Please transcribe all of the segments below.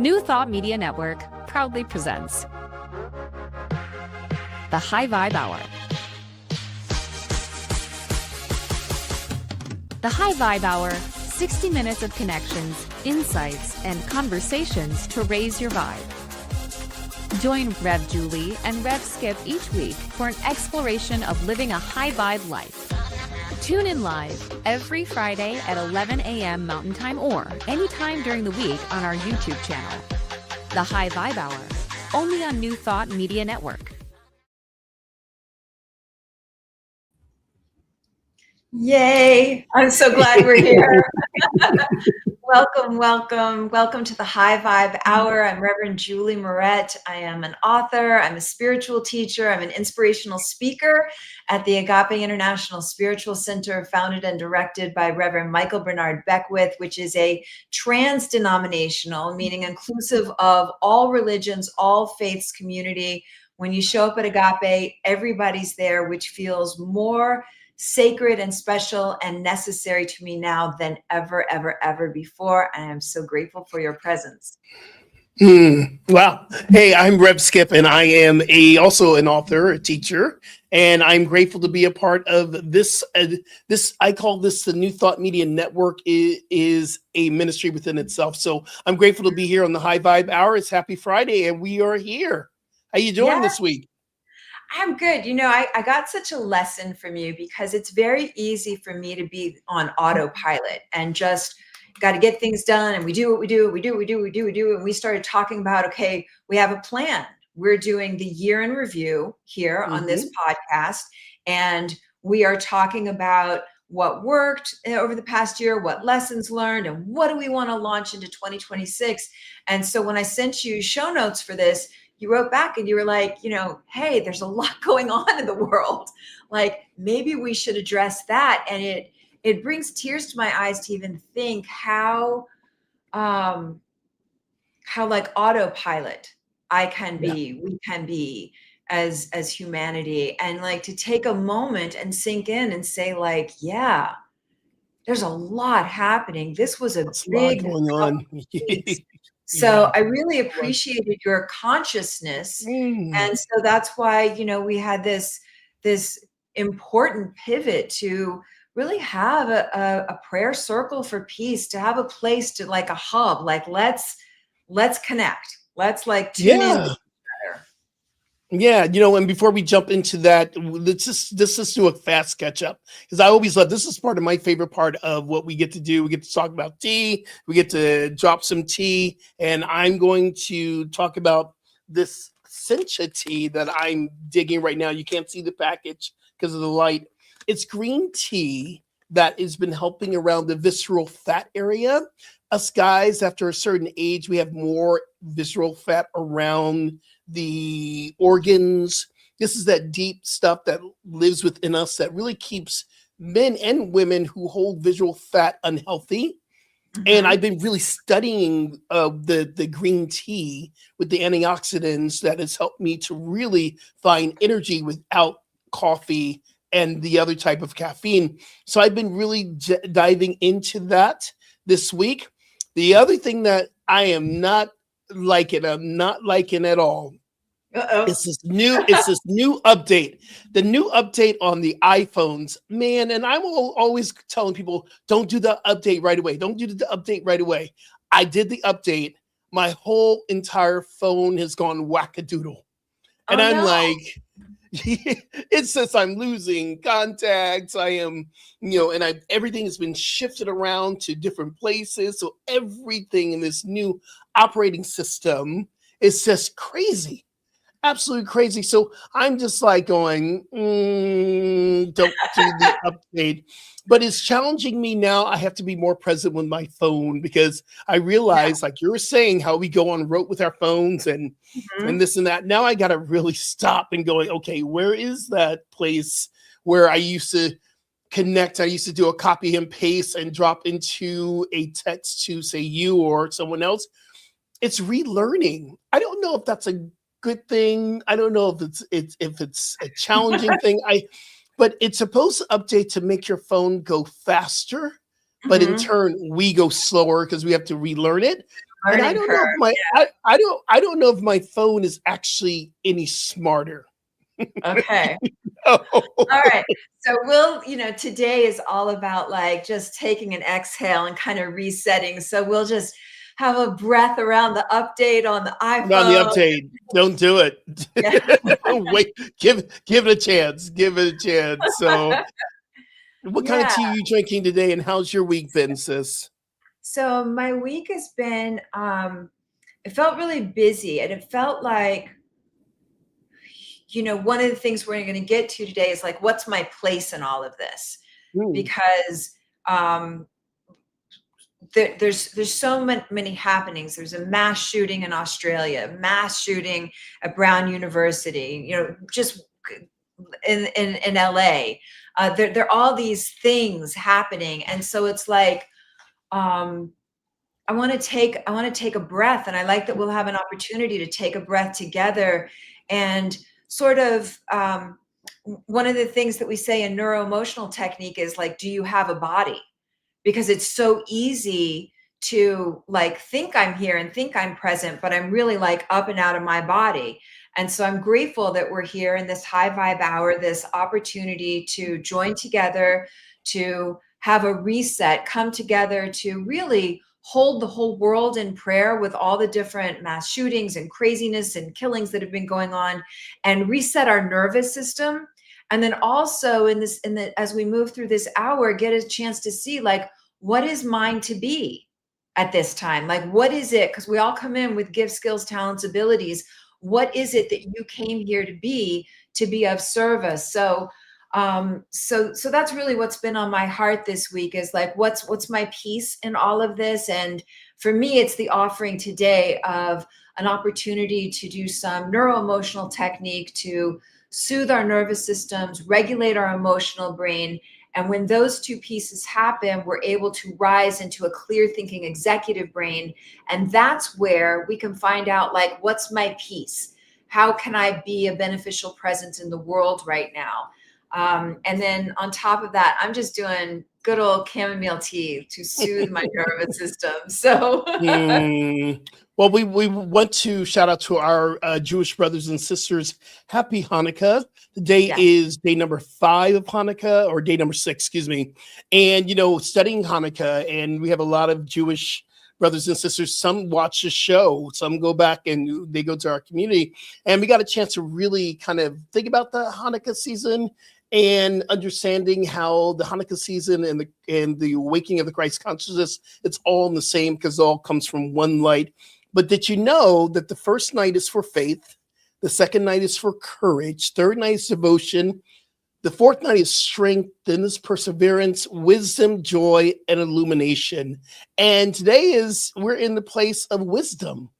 New Thought Media Network proudly presents the High Vibe Hour. The High Vibe Hour, 60 minutes of connections, insights, and conversations to raise your vibe. Join Rev Julie and Rev Skip each week for an exploration of living a high vibe life. Tune in live every Friday at 11 a.m. Mountain Time or anytime during the week on our YouTube channel. The High Vibe Hour, only on New Thought Media Network. Yay! I'm so glad we're here. Welcome to the High Vibe Hour. I'm Reverend Julie Moret. I am an author, I'm a spiritual teacher, I'm an inspirational speaker at the Agape International Spiritual Center, founded and directed by Reverend Michael Bernard Beckwith, which is a trans-denominational, meaning inclusive of all religions, all faiths community. When you show up at Agape, everybody's there, which feels more sacred and special and necessary to me now than ever before. And I'm so grateful for your presence. Wow. Hey, I'm Rev Skip, and I am also an author, a teacher, and I'm grateful to be a part of this. I call this the New Thought Media Network. Is a ministry within itself. So I'm grateful to be here on the High Vibe Hour. It's Happy Friday, and we are here. How you doing this week? I'm good. You know, I got such a lesson from you because it's very easy for me to be on autopilot and just got to get things done. And we do what we do. And we started talking about, okay, we have a plan. We're doing the year in review here on this podcast. And we are talking about what worked over the past year, what lessons learned, and what do we want to launch into 2026. And so when I sent you show notes for this, you wrote back and you were like, hey, there's a lot going on in the world. Like maybe we should address that. And it brings tears to my eyes to even think how like autopilot I can be, we can be as humanity, and like to take a moment and sink in and say like, yeah, there's a lot happening. This was a big lot going on. So I really appreciated your consciousness. And so that's why, we had this important pivot to really have a prayer circle for peace, to have a place to like a hub, like let's connect. Let's like tune in together. Yeah, and before we jump into that, let's just do a fast catch up, because I always love, this is part of my favorite part of what we get to do. We get to talk about tea, we get to drop some tea, and I'm going to talk about this sencha tea that I'm digging right now. You can't see the package because of the light. It's green tea that has been helping around the visceral fat area. Us guys, after a certain age, we have more visceral fat around the organs. This is that deep stuff that lives within us that really keeps men and women who hold visceral fat unhealthy. And I've been really studying the green tea with the antioxidants that has helped me to really find energy without coffee and the other type of caffeine. So I've been really diving into that this week. The other thing that I am not liking at all. It's this new update. The new update on the iPhones, man. And I'm always telling people, don't do the update right away. Don't do the update right away. I did the update. My whole entire phone has gone wackadoodle. And I'm like, it says I'm losing contacts. I am, and everything has been shifted around to different places. So everything in this new operating system is just crazy. Absolutely crazy. So I'm just like going, don't do the update. But it's challenging me now. I have to be more present with my phone, because I realize, like you were saying, how we go on rote with our phones and this and that. Now I got to really stop and going, okay, where is that place where I used to connect? I used to do a copy and paste and drop into a text to say you or someone else. It's relearning. I don't know if that's a good thing. I don't know if it's a challenging thing. But it's supposed to update to make your phone go faster, but in turn we go slower because we have to relearn it. And I learning don't know if curve. my I don't know if my phone is actually any smarter. Okay. Oh. All right. So today is all about like just taking an exhale and kind of resetting. So we'll just have a breath around the update on the On the iPhone. update, don't do it. Yeah. Wait, give it a chance. Give it a chance. So, what kind of Yeah. tea are you drinking today, and how's your week been, sis? So my week has been it felt really busy, and it felt like one of the things we're going to get to today is like, what's my place in all of this? Mm, Because um, there's so many happenings. There's a mass shooting in Australia, mass shooting at Brown University. Just in LA. There are all these things happening, and so it's like um, I want to take a breath, and I like that we'll have an opportunity to take a breath together, and sort of one of the things that we say in neuroemotional technique is like, do you have a body? Because it's so easy to like think I'm here and think I'm present, but I'm really like up and out of my body. And so I'm grateful that we're here in this high vibe hour, this opportunity to join together, to have a reset, come together to really hold the whole world in prayer with all the different mass shootings and craziness and killings that have been going on, and reset our nervous system. And then also as we move through this hour, get a chance to see like, what is mine to be at this time? Like, what is it? Because we all come in with gifts, skills, talents, abilities. What is it that you came here to be of service? So that's really what's been on my heart this week is like, what's my piece in all of this? And for me, it's the offering today of an opportunity to do some neuroemotional technique to soothe our nervous systems, regulate our emotional brain. And when those two pieces happen, we're able to rise into a clear thinking executive brain. And that's where we can find out like, what's my piece? How can I be a beneficial presence in the world right now? And then on top of that, I'm just doing good old chamomile tea to soothe my nervous system. So mm. Well, we want to shout out to our Jewish brothers and sisters. Happy Hanukkah. The day yes. is day number 5 of Hanukkah, or day number 6, excuse me. And, studying Hanukkah, and we have a lot of Jewish brothers and sisters. Some watch the show, some go back and they go to our community. And we got a chance to really kind of think about the Hanukkah season and understanding how the Hanukkah season and the awakening of the Christ consciousness, it's all in the same because it all comes from one light. But did you know that the first night is for faith, the second night is for courage, third night is devotion, the fourth night is strength, then is perseverance, wisdom, joy, and illumination. And today we're in the place of wisdom.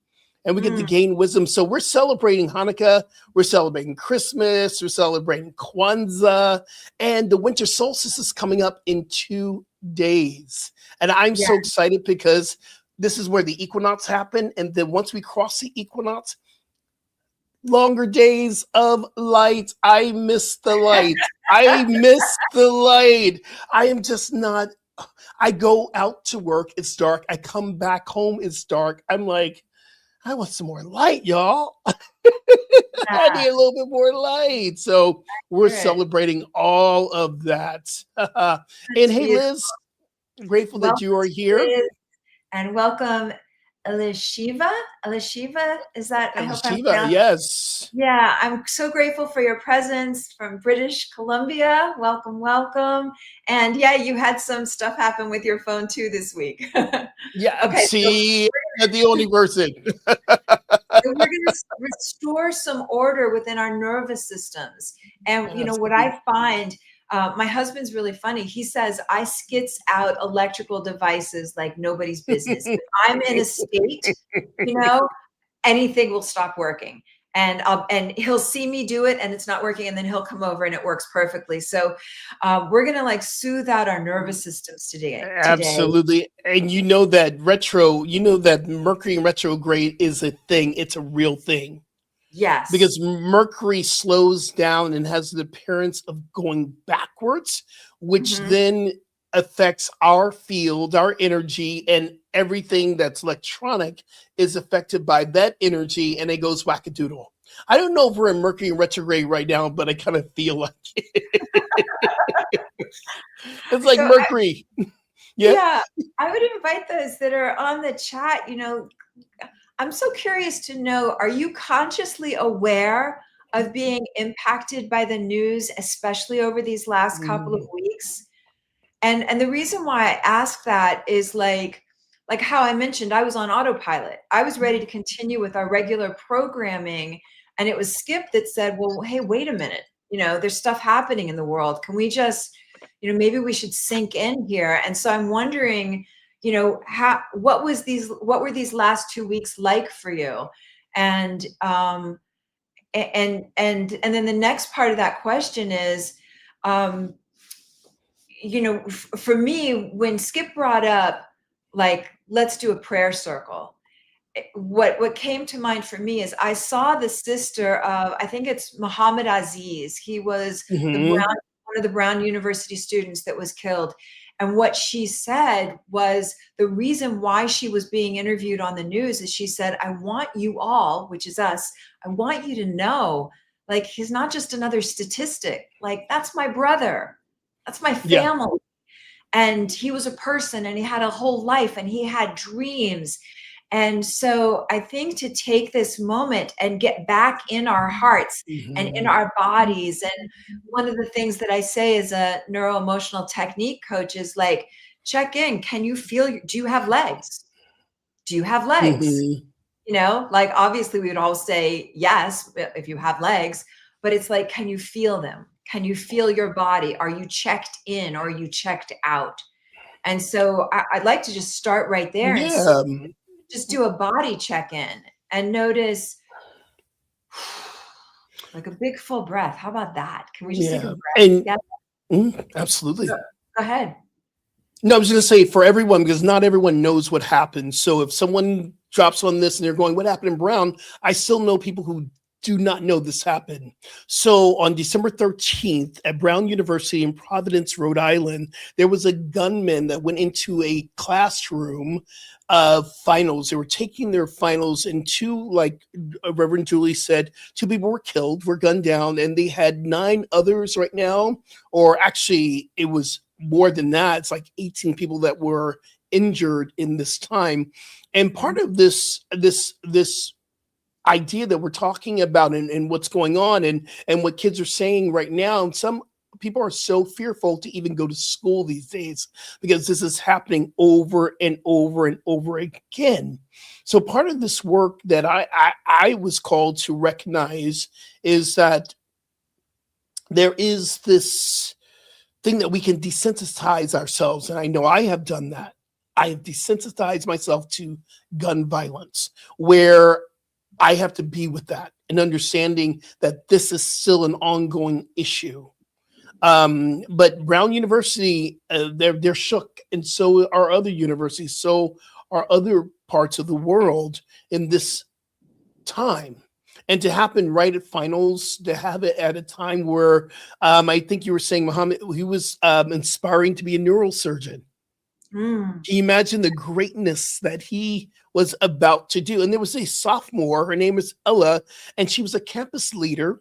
And we get to gain wisdom. So we're celebrating Hanukkah, we're celebrating Christmas, we're celebrating Kwanzaa, and the winter solstice is coming up in 2 days. And I'm so excited because this is where the equinox happen. And then once we cross the equinox, longer days of light. I miss the light. I miss the light. I am just not, I go out to work, it's dark. I come back home, it's dark. I'm like, I want some more light, y'all. I need a little bit more light. So we're celebrating all of that. And hey, Liz, grateful that you are here. Liz, and welcome Elishiva. Elishiva, is that? I hope I'm Shiva, pronouncing. yes. Yeah, I'm so grateful for your presence from British Columbia. Welcome, welcome. And yeah, you had some stuff happen with your phone too this week. Yeah, Okay, see, the only person. so we're going to restore some order within our nervous systems. And what I find, my husband's really funny. He says I skits out electrical devices like nobody's business. If I'm in a state, anything will stop working. And he'll see me do it and it's not working, and then he'll come over and it works perfectly. So we're gonna like soothe out our nervous systems today. Absolutely. And that Mercury retrograde is a thing. It's a real thing. Yes. Because Mercury slows down and has the appearance of going backwards, which then affects our field, our energy, and everything that's electronic is affected by that energy, and it goes wackadoodle. I don't know if we're in Mercury retrograde right now, but I kind of feel like it's like So Mercury. Yeah. yeah, I would invite those that are on the chat, I'm so curious to know, are you consciously aware of being impacted by the news, especially over these last couple of Mm, weeks? And the reason why I ask that is like how I mentioned, I was on autopilot. I was ready to continue with our regular programming, and it was Skip that said, "Well, hey, wait a minute. There's stuff happening in the world. Can we just, maybe we should sink in here?" And so I'm wondering, what were these last 2 weeks like for you? And and then the next part of that question is, um, for me, when Skip brought up, like, let's do a prayer circle, what came to mind for me is I saw the sister of, I think it's Muhammad Aziz. He was mhm, one of the Brown University students that was killed. And what she said was the reason why she was being interviewed on the news is she said, I want you all, which is us, I want you to know, like, he's not just another statistic. Like, that's my brother. That's my yeah. family. And he was a person, and he had a whole life, and he had dreams. And so I think to take this moment and get back in our hearts and in Mhm, our bodies. And one of the things that I say as a neuro-emotional technique coach is like, check in. Can you feel, do you have legs? Do you have legs? mhm, Like, obviously we would all say yes if you have legs, but it's like, can you feel them? Can you feel your body? Are you checked in, or are you checked out? And so I'd like to just start right there and yeah, just do a body check-in and notice, like, a big full breath. How about that? Can we just take a yeah, breath and together? Go absolutely. go ahead. No, I was going to say for everyone, because not everyone knows what happened. So if someone drops on this and they're going, "What happened in Brown?" I still know people who do not know this happened. So on December 13th at Brown University in Providence, Rhode Island, there was a gunman that went into a classroom of finals. They were taking their finals, and two, like Reverend Julie said, two people were killed, were gunned down, and they had nine others right now, or actually, it was more than that. It's like 18 people that were injured in this time. And part of this idea that we're talking about, and what's going on, and what kids are saying right now, and some people are so fearful to even go to school these days because this is happening over and over and over again. So part of this work that I was called to recognize is that there is this thing that we can desensitize ourselves. And I know I have done that. I have desensitized myself to gun violence, where I have to be with that and understanding that this is still an ongoing issue. But Brown University, they're shook, and so are other universities, so are other parts of the world in this time. And to happen right at finals, to have it at a time where I think you were saying, Muhammad, he was inspiring to be a neurosurgeon. Mm, Can you imagine the greatness that he was about to do? And there was a sophomore, her name is Ella, and she was a campus leader,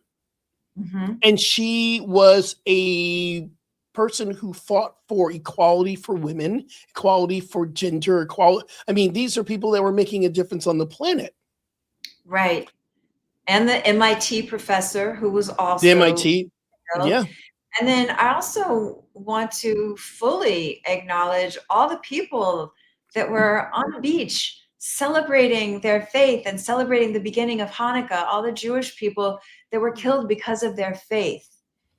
mhm. and she was a person who fought for equality for women, equality for gender, equality. I mean, these are people that were making a difference on the planet. Right. And the MIT professor who was The also MIT, killed. yeah. And then I also want to fully acknowledge all the people that were on the beach celebrating their faith and celebrating the beginning of Hanukkah, all the Jewish people that were killed because of their faith,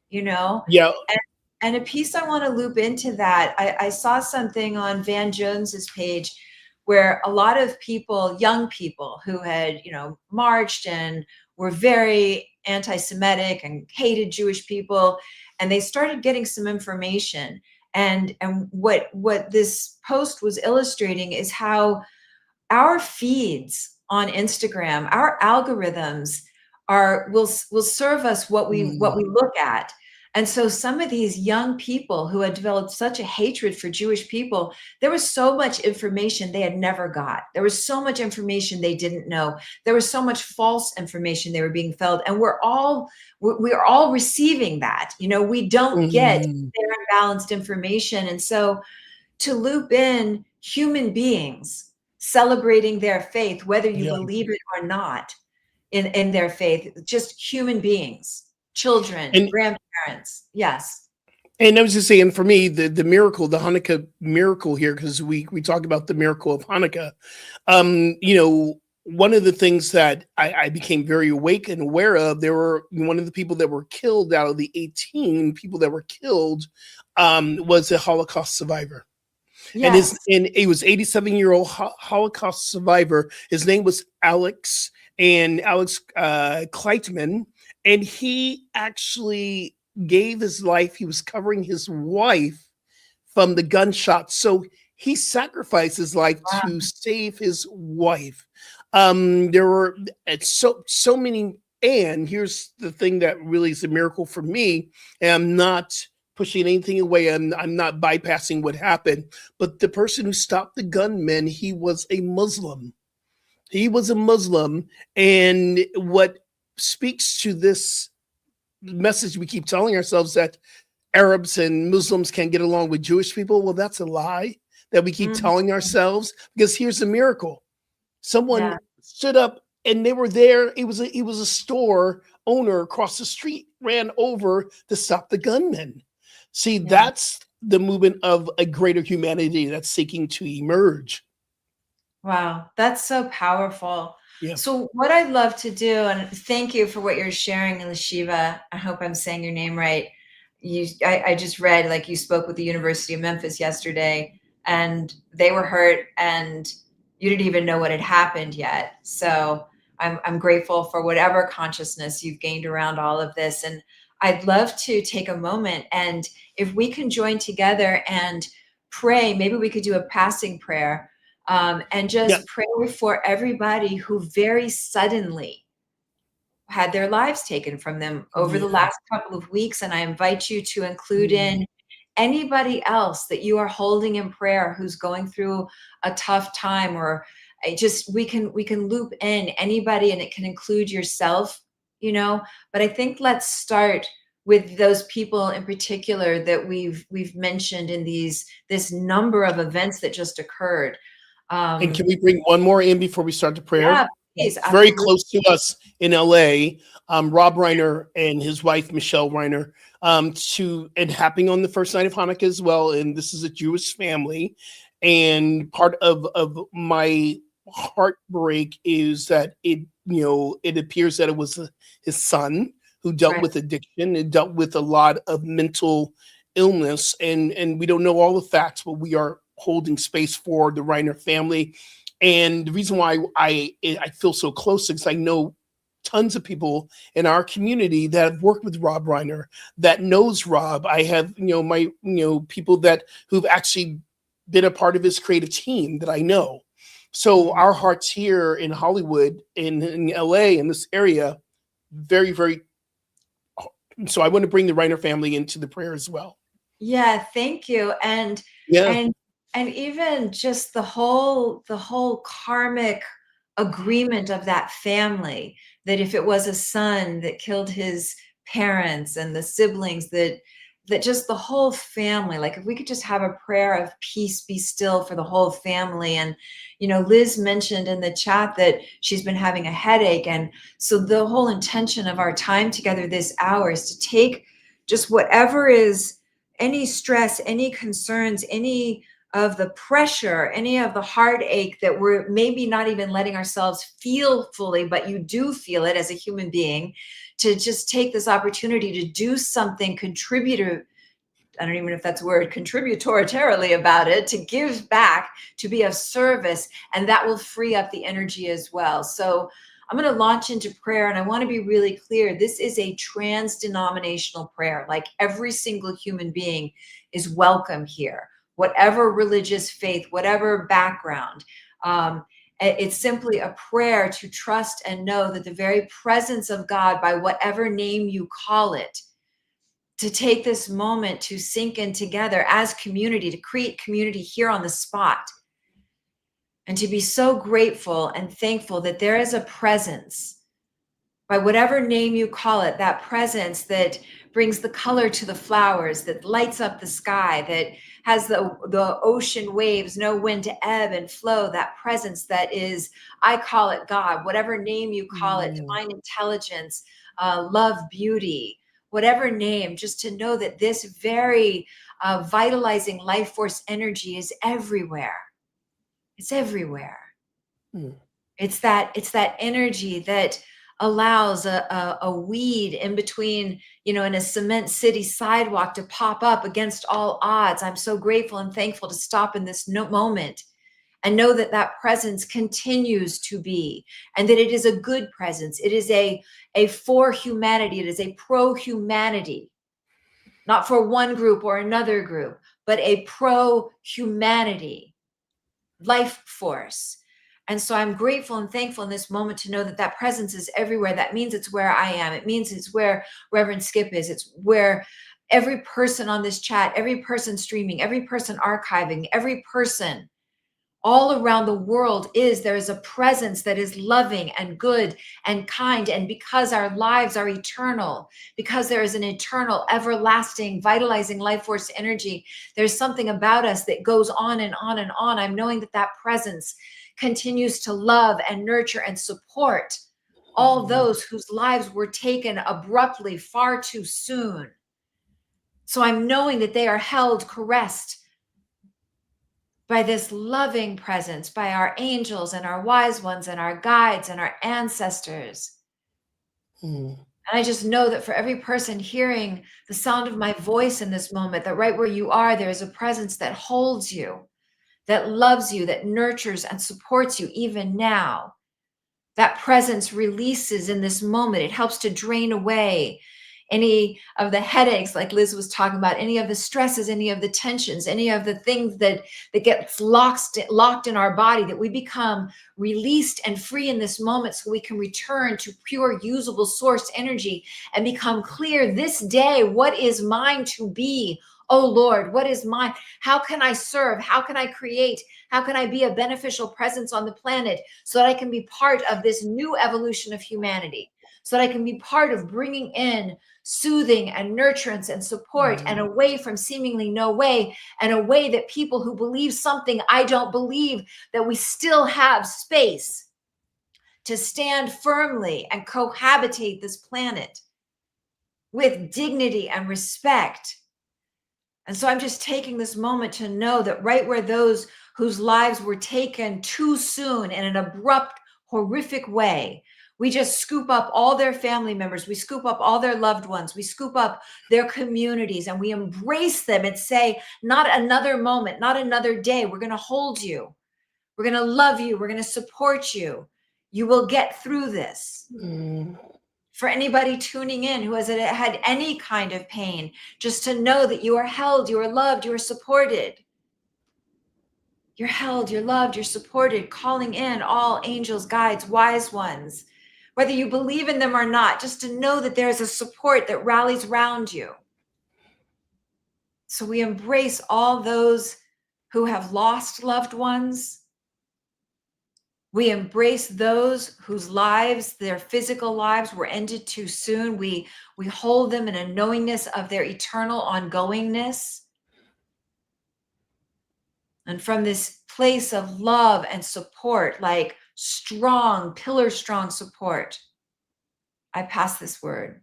you know? Yeah. And, and a piece I want to loop into that, I saw something on Van Jones's page where a lot of people, young people who had, marched and were very anti-Semitic and hated Jewish people, and they started getting some information. And what this post was illustrating is how our feeds on Instagram, our algorithms will serve us what we Mm, look at. And so some of these young people who had developed such a hatred for Jewish people, there was so much information they had never got. There was so much information they didn't know. There was so much false information they were being fed. And we're all receiving that. You know, we don't get Mhm. fair and balanced information. And so to loop in human beings celebrating their faith, whether you Yeah. believe it or not, in their faith, just human beings, children, And grandparents. Yes. I was just saying, for me, the miracle, the Hanukkah miracle here, because we talk about the miracle of Hanukkah. You know, one of the things that I became very awake and aware of, there were one of the people that were killed out of the 18 people that were killed, was a Holocaust survivor. Yes. And he was 87-year-old Holocaust survivor. His name was Alex Kleitman, and he actually gave his life. He was covering his wife from the gunshot, so he sacrificed his life Wow. to save his wife. There were so many. And here's the thing that really is a miracle for me, and I'm not pushing anything away. I'm not bypassing what happened. But the person who stopped the gunman, he was a Muslim. He was a Muslim. And what speaks to this message we keep telling ourselves, that Arabs and Muslims can't get along with Jewish people. Well, that's a lie that we keep Mhm. telling ourselves, because here's the miracle. Someone Yeah. stood up and they were there. He was a store owner across the street, ran over to stop the gunman. See, Yeah. that's the movement of a greater humanity that's seeking to emerge. Wow, that's so powerful. Yeah. So what I'd love to do, and thank you for what you're sharing, Lashiva. I hope I'm saying your name right. I just read, like, you spoke with the University of Memphis yesterday, and they were hurt, and you didn't even know what had happened yet. So I'm grateful for whatever consciousness you've gained around all of this. And I'd love to take a moment, and if we can join together and pray, maybe we could do a passing prayer, and Yeah. just pray for everybody who very suddenly had their lives taken from them over the Yeah. last couple of weeks. And I invite you to include Mm. in anybody else that you are holding in prayer who's going through a tough time, or just we can loop in anybody, and it can include yourself, you know. But I think let's start with those people in particular that we've mentioned in this number of events that just occurred. And um can we bring one more in before we start the prayer? yeah, please, Very absolutely. close to us in LA, Rob Reiner and his wife Michelle Reiner, and happening on the first night of Hanukkah as well. And this is a Jewish family, and part of my heartbreak is that it appears that it was his son who dealt Right. with addiction and dealt with a lot of mental illness, and we don't know all the facts, but we are holding space for the Reiner family. And the reason why I feel so close is I know tons of people in our community that have worked with Rob Reiner, that knows Rob. I have my people that who've actually been a part of his creative team that I know. So Mhm. our hearts here in Hollywood, in LA, in this area, very, very. So I want to bring the Reiner family into the prayer as well. Yeah, thank you. Yeah. And and even just the whole karmic agreement of that family, that if it was a son that killed his parents, and the siblings, that just the whole family, like, if we could just have a prayer of peace be still for the whole family. And Liz mentioned in the chat that she's been having a headache, and so the whole intention of our time together this hour is to take just whatever is, any stress, any concerns, any of the pressure, any of the heartache that we're maybe not even letting ourselves feel fully, but you do feel it as a human being, to just take this opportunity to do something contributor. I don't even know if that's a word, contributorially about it, to give back, to be of service, and that will free up the energy as well. So I'm going to launch into prayer, and I want to be really clear. This is a trans-denominational prayer. Like, every single human being is welcome here, whatever religious faith, whatever background. It's simply a prayer to trust and know that the very presence of God, by whatever name you call it, to take this moment to sink in together as community, to create community here on the spot, and to be so grateful and thankful that there is a presence, by whatever name you call it, that presence that brings the color to the flowers, that lights up the sky, that has the ocean waves know when to ebb and flow, that presence that is, I call it God, whatever name you call it, divine intelligence, love, beauty, whatever name, just to know that this very vitalizing life force energy is everywhere. It's everywhere. It's that energy that allows a weed in between, in a cement city sidewalk to pop up against all odds. I'm so grateful and thankful to stop in this moment and know that that presence continues to be, and that it is a good presence. It is a for humanity. It is a pro-humanity, not for one group or another group, but a pro-humanity life force. And so I'm grateful and thankful in this moment to know that that presence is everywhere. That means it's where I am. It means it's where Reverend Skip is. It's where every person on this chat, every person streaming, every person archiving, every person all around the world is. There is a presence that is loving and good and kind. And because our lives are eternal, because there is an eternal, everlasting, vitalizing life force energy, there's something about us that goes on and on and on. I'm knowing that that presence continues to love and nurture and support all those whose lives were taken abruptly far too soon. So I'm knowing that they are held, caressed by this loving presence, by our angels and our wise ones and our guides and our ancestors. And I just know that for every person hearing the sound of my voice in this moment, that right where you are, there is a presence that holds you, that loves you, that nurtures and supports you even now. That presence releases in this moment. It helps to drain away any of the headaches, like Liz was talking about, any of the stresses, any of the tensions, any of the things that gets locked in our body, that we become released and free in this moment so we can return to pure, usable source energy and become clear this day. What is mine to be? Oh Lord, what is mine? How can I serve? How can I create? How can I be a beneficial presence on the planet so that I can be part of this new evolution of humanity? So that I can be part of bringing in soothing and nurturance and support and a way from seemingly no way, and a way that people who believe something I don't believe, that we still have space to stand firmly and cohabitate this planet with dignity and respect. And so I'm just taking this moment to know that right where those whose lives were taken too soon in an abrupt, horrific way, we just scoop up all their family members, we scoop up all their loved ones, we scoop up their communities, and we embrace them and say, not another moment, not another day. We're going to hold you. We're going to love you. We're going to support you. You will get through this. For anybody tuning in who has had any kind of pain, just to know that you are held, you are loved, you are supported. You're held, you're loved, you're supported, calling in all angels, guides, wise ones, whether you believe in them or not, just to know that there's a support that rallies around you. So we embrace all those who have lost loved ones. We embrace those whose lives, their physical lives, were ended too soon. We hold them in a knowingness of their eternal ongoingness. And from this place of love and support, like strong, pillar strong support, I pass this word.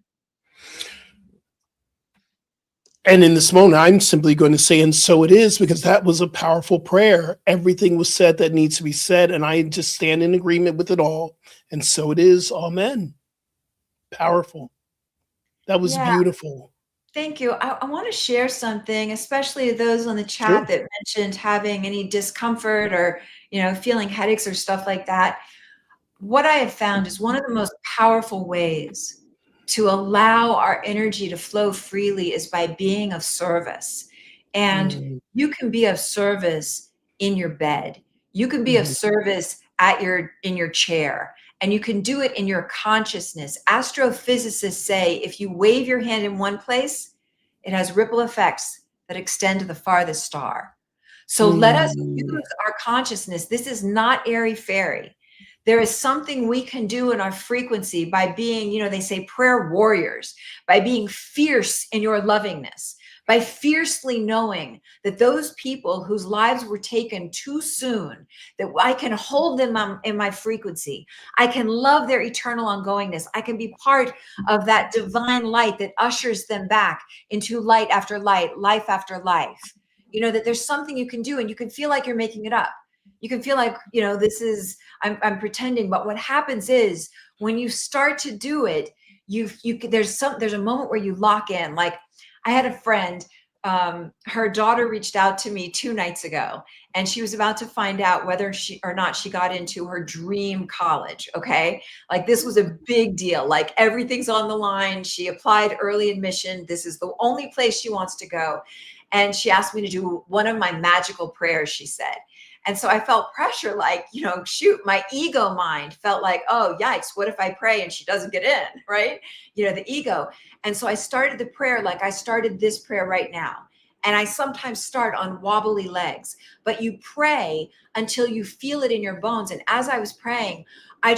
And in this moment, I'm simply going to say, and so it is, because that was a powerful prayer. Everything was said that needs to be said, and I just stand in agreement with it all. And so it is. Amen. Powerful. That was beautiful. Thank you. I want to share something, especially those on the chat that mentioned having any discomfort or, feeling headaches or stuff like that. What I have found is one of the most powerful ways to allow our energy to flow freely is by being of service. And you can be of service in your bed. You can be of service in your chair, and you can do it in your consciousness. Astrophysicists say if you wave your hand in one place, it has ripple effects that extend to the farthest star. So let us use our consciousness. This is not airy-fairy. There is something we can do in our frequency by being, they say prayer warriors, by being fierce in your lovingness, by fiercely knowing that those people whose lives were taken too soon, that I can hold them in my frequency. I can love their eternal ongoingness. I can be part of that divine light that ushers them back into light after light, life after life. That there's something you can do, and you can feel like you're making it up. You can feel like, this is, I'm pretending. But what happens is when you start to do it, there's a moment where you lock in. Like I had a friend, her daughter reached out to me 2 nights ago, and she was about to find out whether she or not she got into her dream college. Okay. Like this was a big deal. Like everything's on the line. She applied early admission. This is the only place she wants to go. And she asked me to do one of my magical prayers, she said. And so I felt pressure, like, shoot, my ego mind felt like, oh, yikes, what if I pray and she doesn't get in, right? The ego. And so I started the prayer like I started this prayer right now. And I sometimes start on wobbly legs, but you pray until you feel it in your bones. And as I was praying, I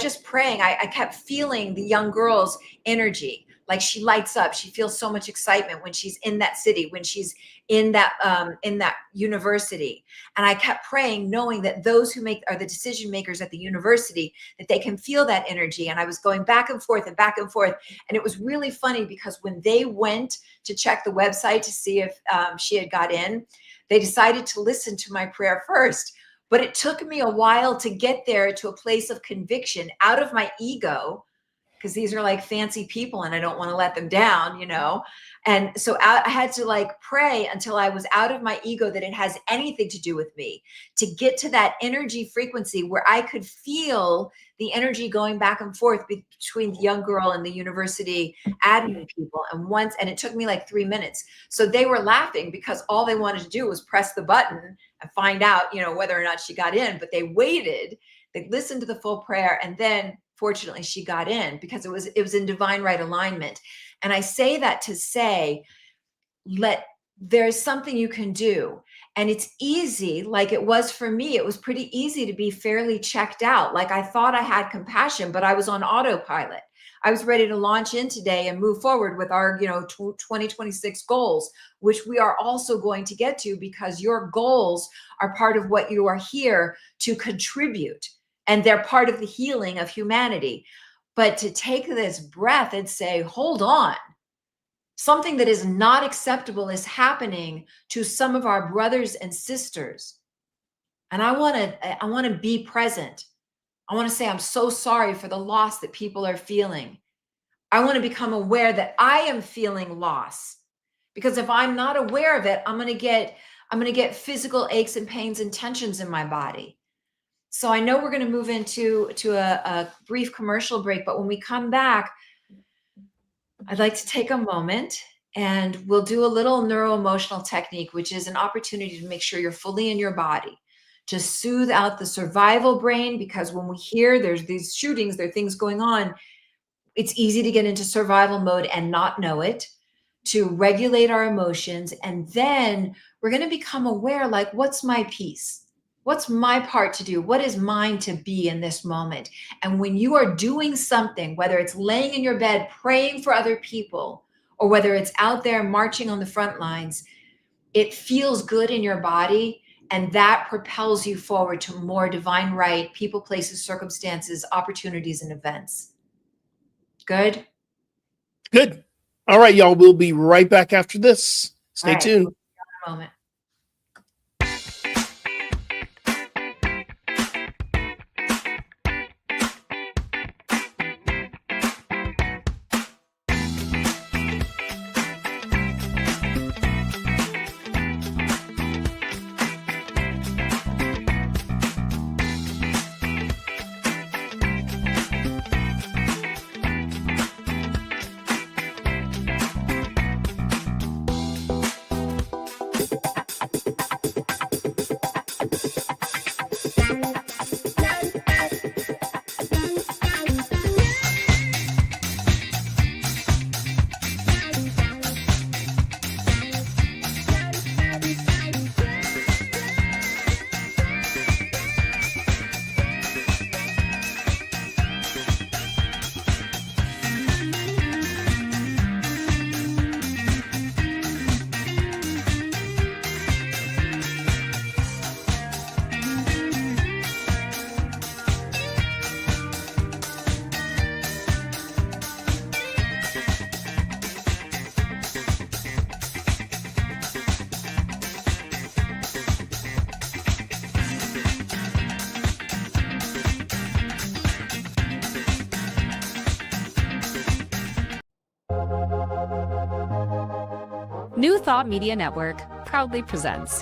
kept feeling the young girl's energy. Like she lights up. She feels so much excitement when she's in that city, when she's in that university. And I kept praying, knowing that those who are the decision makers at the university, that they can feel that energy. And I was going back and forth and back and forth. And it was really funny because when they went to check the website to see if she had got in, they decided to listen to my prayer first. But it took me a while to get there to a place of conviction out of my ego, because these are like fancy people and I don't want to let them down, And so I had to like pray until I was out of my ego that it has anything to do with me, to get to that energy frequency where I could feel the energy going back and forth between the young girl and the university admin people. And it took me like 3 minutes. So they were laughing because all they wanted to do was press the button and find out, whether or not she got in, but they waited, they listened to the full prayer, and then fortunately she got in because it was in divine right alignment. And I say that to say, there's something you can do. And it's easy, like it was for me. It was pretty easy to be fairly checked out. Like I thought I had compassion, but I was on autopilot. I was ready to launch in today and move forward with our, 2026 goals, which we are also going to get to, because your goals are part of what you are here to contribute. And they're part of the healing of humanity. But to take this breath and say, hold on, something that is not acceptable is happening to some of our brothers and sisters. And I want to be present. I want to say, I'm so sorry for the loss that people are feeling. I want to become aware that I am feeling loss, because if I'm not aware of it, I'm going to get physical aches and pains and tensions in my body. So I know we're going to move into a brief commercial break, but when we come back, I'd like to take a moment and we'll do a little neuroemotional technique, which is an opportunity to make sure you're fully in your body, to soothe out the survival brain, because when we hear there's these shootings, there are things going on, it's easy to get into survival mode and not know it, to regulate our emotions. And then we're going to become aware, like, what's my piece? What's my part to do? What is mine to be in this moment? And when you are doing something, whether it's laying in your bed, praying for other people, or whether it's out there marching on the front lines, it feels good in your body. And that propels you forward to more divine right, people, places, circumstances, opportunities, and events. Good? Good. All right, y'all. We'll be right back after this. Stay tuned. We'll see you in a moment. New Thought Media Network proudly presents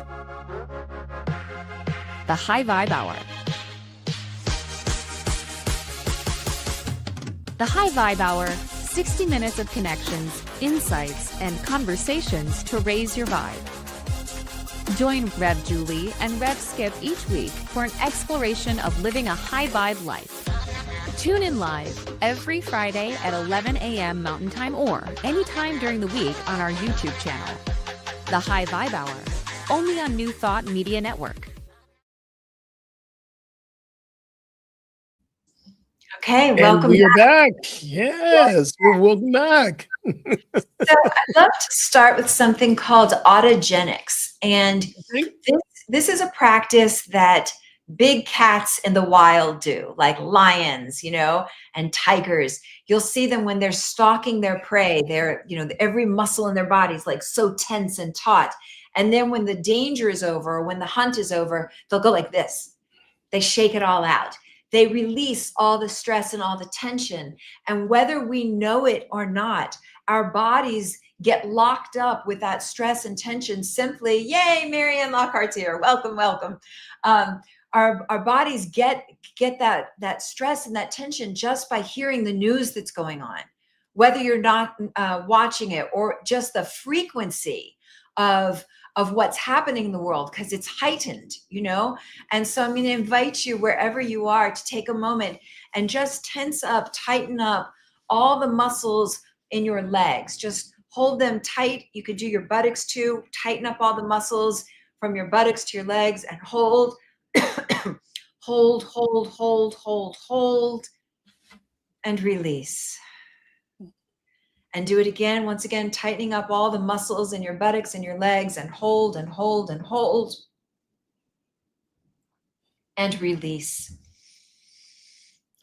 the High Vibe Hour. The High Vibe Hour, 60 minutes of connections, insights, and conversations to raise your vibe. Join Rev Julie and Rev Skip each week for an exploration of living a high vibe life. Tune in live every Friday at 11 a.m. Mountain Time or anytime during the week on our YouTube channel. The High Vibe Hour, only on New Thought Media Network. Okay, And welcome we are back. back. Yes, we're welcome back. So I'd love to start with something called autogenics. And this is a practice that big cats in the wild do, like lions, and tigers. You'll see them when they're stalking their prey. They're, every muscle in their body is like so tense and taut. And then when the danger is over, or when the hunt is over, they'll go like this. They shake it all out. They release all the stress and all the tension. And whether we know it or not, our bodies get locked up with that stress and tension simply, yay, Marianne Lockhart's here. Welcome, welcome. Our bodies get that stress and that tension just by hearing the news that's going on, whether you're not watching it, or just the frequency of what's happening in the world, because it's heightened, And so I'm going to invite you, wherever you are, to take a moment and just tense up, tighten up all the muscles in your legs. Just hold them tight. You could do your buttocks too. Tighten up all the muscles from your buttocks to your legs and hold, hold, hold, hold, hold, hold, and release. And do it again, once again, tightening up all the muscles in your buttocks and your legs, and hold and hold and hold. And release.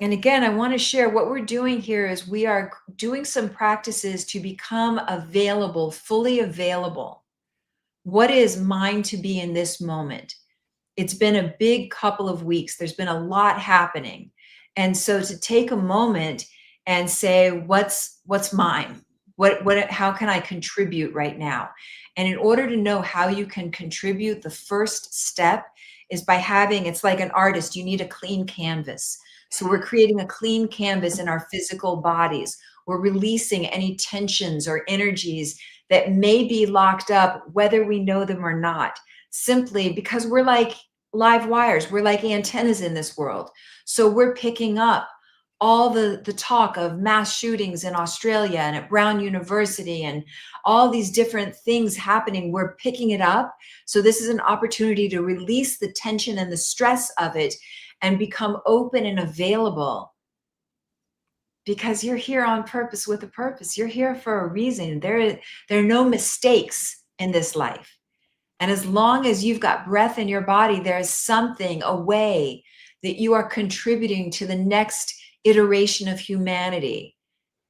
And again, I want to share what we're doing here is we are doing some practices to become available, fully available. What is mine to be in this moment? It's been a big couple of weeks. There's been a lot happening. And so to take a moment and say, what's mine? How can I contribute right now? And in order to know how you can contribute, the first step is by having, it's like an artist, you need a clean canvas. So we're creating a clean canvas in our physical bodies. We're releasing any tensions or energies that may be locked up, whether we know them or not, simply because we're like live wires. We're like antennas in this world. So we're picking up all the talk of mass shootings in Australia and at Brown University and all these different things happening. We're picking it up. So this is an opportunity to release the tension and the stress of it and become open and available, because you're here on purpose with a purpose. You're here for a reason. There are no mistakes in this life. And as long as you've got breath in your body, there is something, a way that you are contributing to the next iteration of humanity.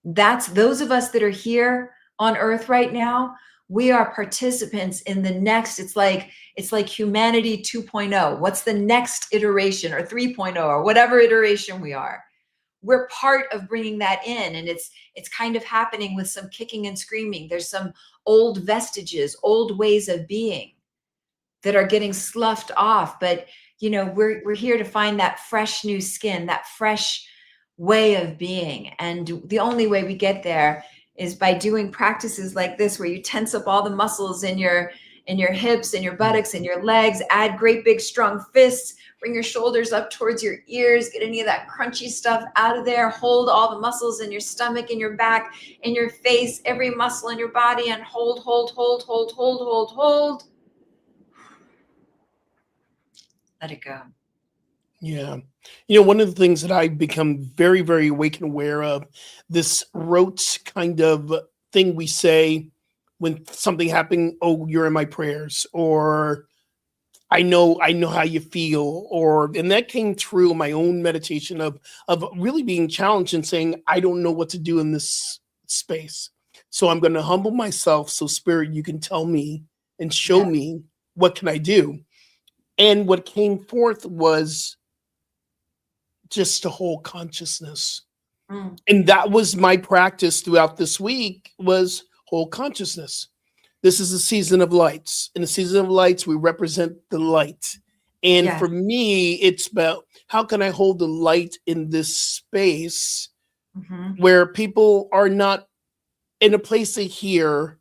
That's those of us that are here on Earth right now. We are participants in the next. It's like humanity 2.0. What's the next iteration, or 3.0, or whatever iteration we are? We're part of bringing that in, and it's kind of happening with some kicking and screaming. There's some old vestiges, old ways of being that are getting sloughed off. But we're here to find that fresh new skin, that fresh way of being. And the only way we get there is by doing practices like this, where you tense up all the muscles in your hips and your buttocks and your legs, add great big strong fists, bring your shoulders up towards your ears, get any of that crunchy stuff out of there, hold all the muscles in your stomach, in your back, in your face, every muscle in your body, and hold, hold, hold, hold, hold, hold, hold. Let it go. Yeah. One of the things that I've become very, very awake and aware of, this rote kind of thing we say when something happened, oh, you're in my prayers, or I know how you feel, and that came through my own meditation of really being challenged and saying, I don't know what to do in this space. So I'm going to humble myself. So Spirit, you can tell me and show me what can I do. And what came forth was just a whole consciousness. And that was my practice throughout this week, was whole consciousness. This is a season of lights. In the season of lights, we represent the light. And Yes. for me, it's about how can I hold the light in this space Mhm. where people are not in a place to hear,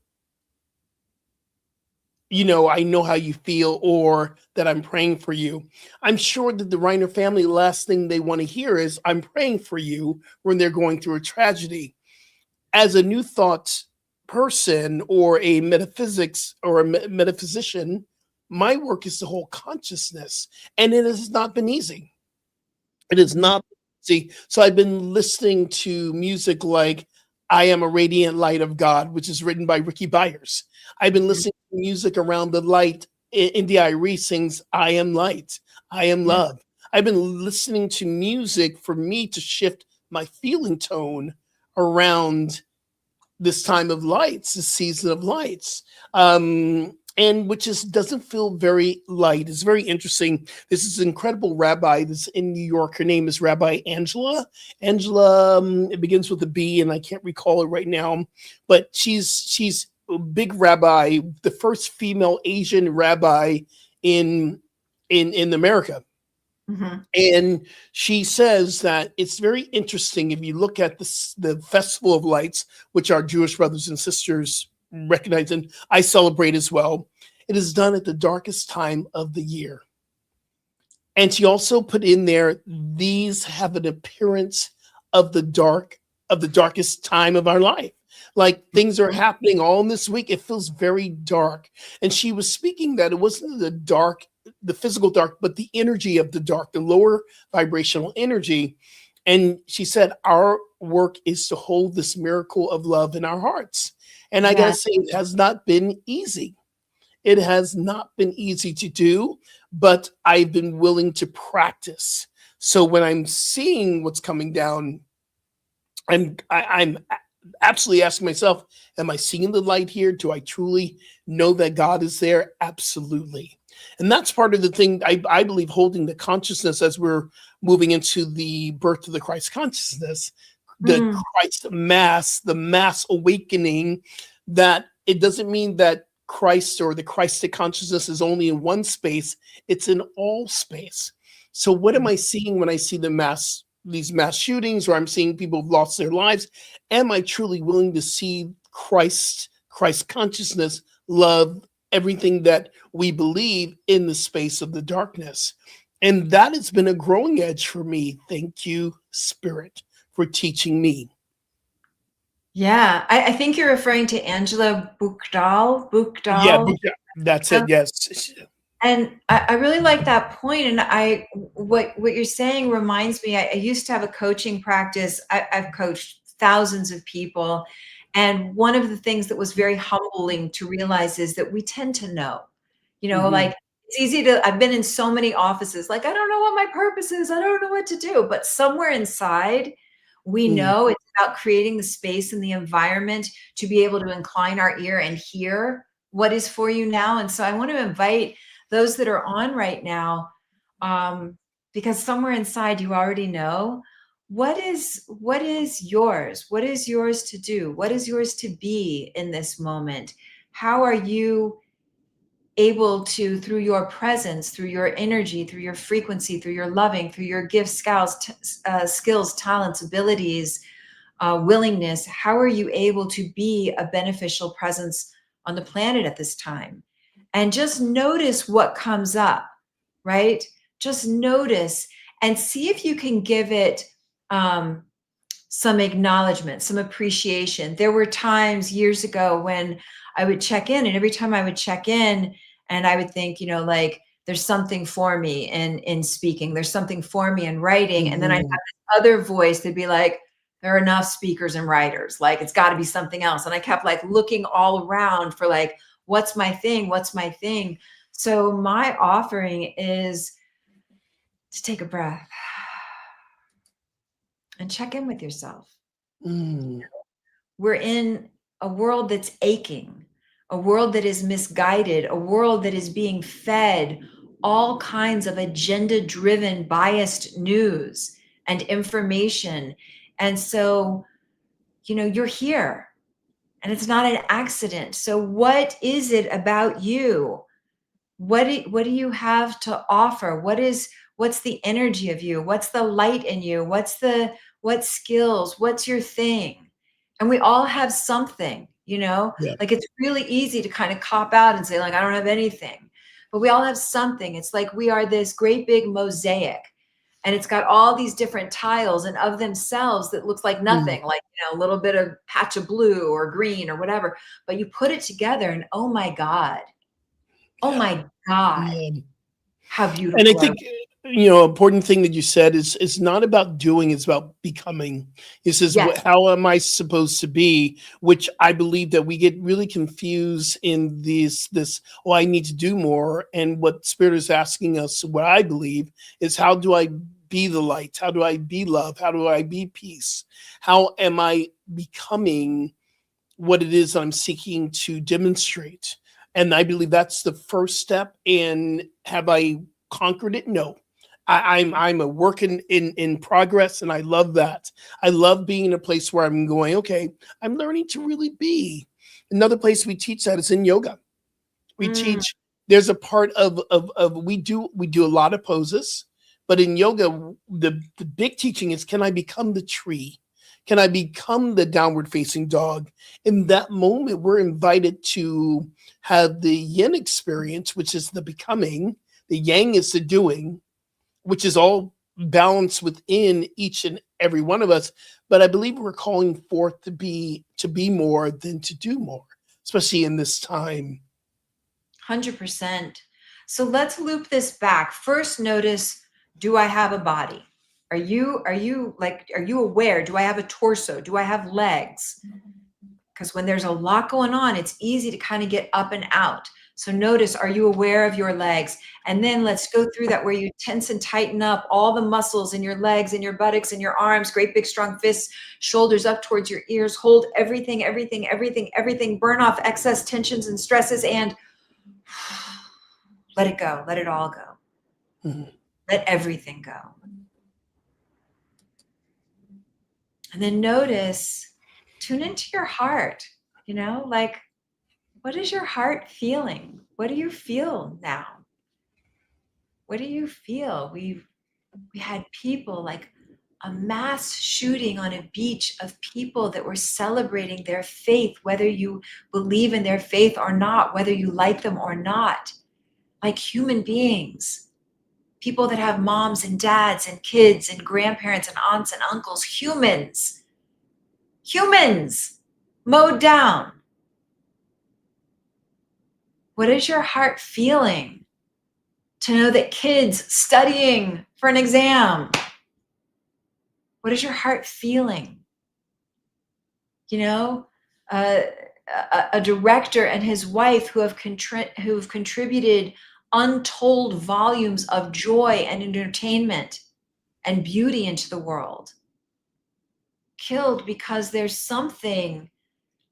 I know how you feel, or that I'm praying for you. I'm sure that the Reiner family, last thing they want to hear is I'm praying for you when they're going through a tragedy. As a new thought person or a metaphysics or a metaphysician, my work is to hold consciousness, and it has not been easy. It is Mhm. not easy. So I've been listening to music like I Am a Radiant Light of God, which is written by Ricky Byers. I've been Mhm. listening to music around the light. India Irie sings I Am Light, I Am Yeah. Love. I've been listening to music for me to shift my feeling tone around this time of lights, this season of lights, and which is doesn't feel very light. It's very interesting. This is an incredible rabbi that's in New York. Her name is Rabbi Angela. Angela, it begins with a B, and I can't recall it right now, but she's a big rabbi, the first female Asian rabbi in in America. Mhm. And she says that it's very interesting if you look at the Festival of Lights, which our Jewish brothers and sisters recognize and I celebrate as well. It is done at the darkest time of the year. And she also put in there, these have an appearance of the darkest time of our life. Like things are happening all in this week. It feels very dark. And she was speaking that it wasn't the dark, the physical dark, but the energy of the dark, the lower vibrational energy. And she said, our work is to hold this miracle of love in our hearts. And I got to Yeah. say, it has not been easy. It has not been easy to do, but I've been willing to practice. So when I'm seeing what's coming down, I'm absolutely asking myself, am I seeing the light here? Do I truly know that God is there? Absolutely. And that's part of the thing I believe, holding the consciousness as we're moving into the birth of the Christ consciousness, the Mm. Christ mass, the mass awakening, that it doesn't mean that Christ or the Christic consciousness is only in one space, it's in all space. So what am I seeing when I see these mass shootings, or I'm seeing people have lost their lives? Am I truly willing to see Christ consciousness, love, everything that we believe in the space of the darkness? And that has been a growing edge for me. Thank you, Spirit, for teaching me. Yeah. I think you're referring to Angela Bookdahl. Yeah, Bookdahl. that's it. Yes. And I really like that point. And what you're saying reminds me, I used to have a coaching practice. I've coached thousands of people. And one of the things that was very humbling to realize is that we tend to know, Mhm. like it's easy to, I've been in so many offices, like, I don't know what my purpose is. I don't know what to do. But somewhere inside, we Mm. know it's about creating the space and the environment to be able to incline our ear and hear what is for you now. And so I want to invite those that are on right now, because somewhere inside you already know what is yours to do, what is yours to be in this moment. How are you able to, through your presence, through your energy, through your frequency, through your loving, through your gifts, skills, talents, abilities, willingness, how are you able to be a beneficial presence on the planet at this time? And just notice what comes up, right? Just notice and see if you can give it um, some acknowledgement, some appreciation. There were times years ago when I would check in, and every time I would check in, and I would think, like, there's something for me in speaking, there's something for me in writing. And then I have Mhm. this other voice that'd be like, there are enough speakers and writers, like it's got to be something else. And I kept like looking all around for like, what's my thing? What's my thing? So my offering is to take a breath and check in with yourself. Mm. We're in a world that's aching, a world that is misguided, a world that is being fed all kinds of agenda driven, biased news and information. And so, you're here. and it's not an accident. So what is it about you? What do you have to offer? What's the energy of you? What's the light in you? What skills? What's your thing? And we all have something, Yeah. like it's really easy to kind of cop out and say, like, I don't have anything. But we all have something. It's like we are this great big mosaic, and it's got all these different tiles, and of themselves that looks like Mm. nothing, like, a little bit of patch of blue or green or whatever. But you put it together and oh my God. Oh Yeah. my God, Yeah. how And I beautiful are think, important thing that you said is it's not about doing, it's about becoming. It says, yes. how am I supposed to be? Which I believe that we get really confused in oh, I need to do more. And what Spirit is asking us, what I believe, is how do I be the light? How do I be love? How do I be peace? How am I becoming what it is I'm seeking to demonstrate? And I believe that's the first step. And have I conquered it? No. I'm a work in progress, and I love that. I love being in a place where I'm going, okay, I'm learning to really be. Another place we teach that is in yoga. We Mm, teach there's a part of we do a lot of poses, but in yoga, the big teaching is, can I become the tree? Can I become the downward facing dog? In that moment, we're invited to have the yin experience, which is the becoming, the yang is the doing, which is all balanced within each and every one of us. But I believe we're calling forth to be more than to do more, especially in this time. 100%. So let's loop this back. First, notice, do I have a body? Are you aware? Do I have a torso? Do I have legs? Because when there's a lot going on, it's easy to kind of get up and out. So notice, are you aware of your legs? And then let's go through that where you tense and tighten up all the muscles in your legs and your buttocks and your arms, great big strong fists, shoulders up towards your ears. Hold everything, everything, everything, everything. Burn off excess tensions and stresses and let it go. Let it all go. Mhm. Let everything go. And then notice, tune into your heart, like, what is your heart feeling? What do you feel now? What do you feel? We had people, like a mass shooting on a beach of people that were celebrating their faith, whether you believe in their faith or not, whether you like them or not, like human beings, people that have moms and dads and kids and grandparents and aunts and uncles, humans mowed down. What is your heart feeling to know that kids studying for an exam? What is your heart feeling? A, a director and his wife who've contributed untold volumes of joy and entertainment and beauty into the world, killed because there's something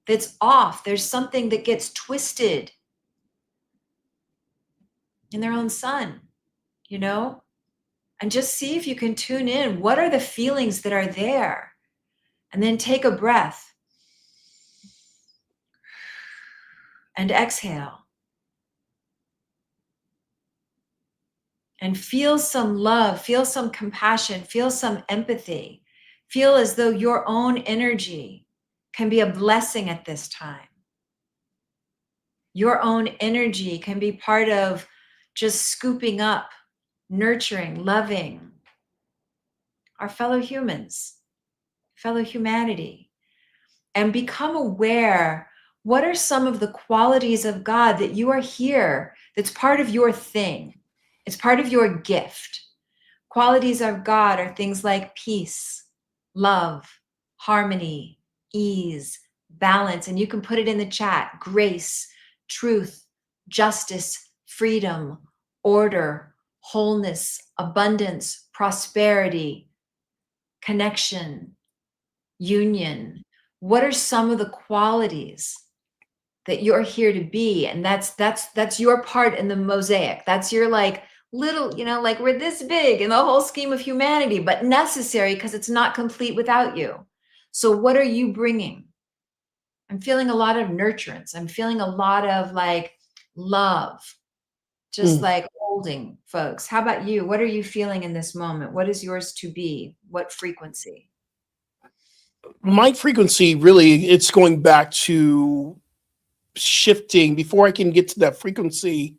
that's off. There's something that gets twisted in their own son, and just see if you can tune in. What are the feelings that are there? And then take a breath and exhale and feel some love, feel some compassion, feel some empathy. Feel as though your own energy can be a blessing at this time. Your own energy can be part of just scooping up, nurturing, loving our fellow humans, fellow humanity, and become aware. What are some of the qualities of God that you are here, that's part of your thing? It's part of your gift. Qualities of God are things like peace, love, harmony, ease, balance, and you can put it in the chat: grace, truth, justice, freedom, order, wholeness, abundance, prosperity, connection, union. What are some of the qualities that you're here to be? And that's your part in the mosaic. That's your, like, little, like, we're this big in the whole scheme of humanity, but necessary because it's not complete without you. So what are you bringing? I'm feeling a lot of nurturance. I'm feeling a lot of like love, just Mm. like holding folks. How about you? What are you feeling in this moment? What is yours to be? What frequency? My frequency really, it's going back to shifting. Before I can get to that frequency,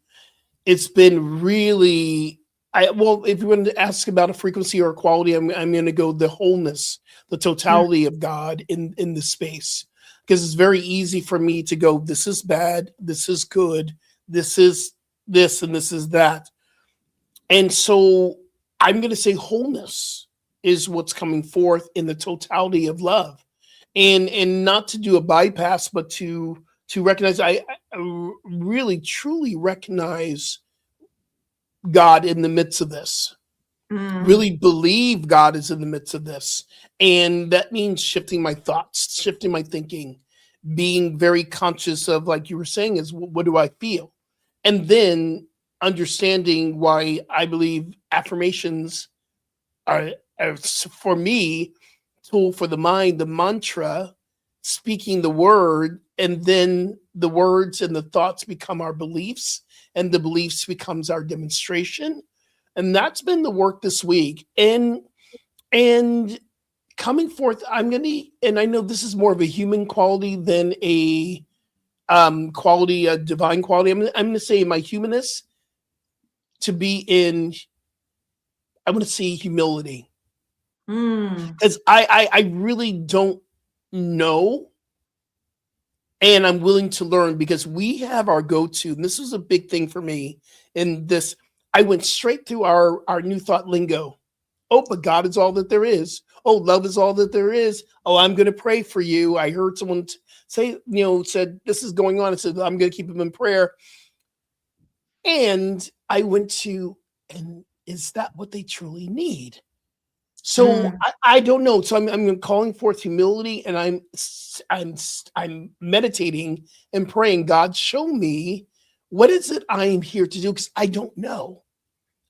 it's been really, I well, if you want to ask about a frequency or a quality, I'm going to go the wholeness, the Mm, totality of God in the space, because it's very easy for me to go, this is bad, this is good, this is this, and this is that. And so I'm going to say wholeness is what's coming forth in the totality of love, and not to do a bypass, but to recognize, I really truly recognize God in the midst of this. mm, Really believe God is in the midst of this. And that means shifting my thoughts, shifting my thinking, being very conscious of, like you were saying, is what do I feel? And then understanding why I believe affirmations are for me, tool for the mind, the mantra, speaking the word, and then the words and the thoughts become our beliefs, and the beliefs becomes our demonstration. And that's been the work this week. And coming forth, I'm gonna, and I know this is more of a human quality than a quality, a divine quality. I'm gonna say my humanness to be in, I'm gonna say humility, mm, because I really don't know, and I'm willing to learn, because we have our go-to, and this was a big thing for me in this. I went straight through our new thought lingo. Oh, but God is all that there is. Oh, love is all that there is. Oh, I'm going to pray for you. I heard someone say, said this is going on. I said, I'm going to keep him in prayer. And I went to, and is that what they truly need? So mm. I don't know. So I'm calling forth humility, and I'm meditating and praying. God, show me, what is it I am here to do, because I don't know.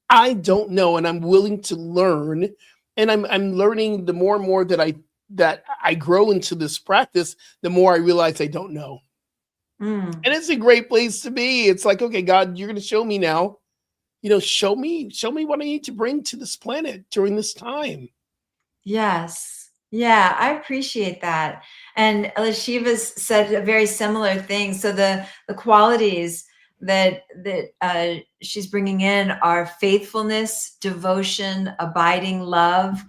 I don't know, and I'm willing to learn. And I'm learning, the more and more that I grow into this practice, the more I realize I don't know. Mm. And it's a great place to be. It's like, okay, God, you're going to show me now. Show me what I need to bring to this planet during this time. Yes. Yeah, I appreciate that. And Elishiva's said a very similar thing. So the qualities that she's bringing in are faithfulness, devotion, abiding love,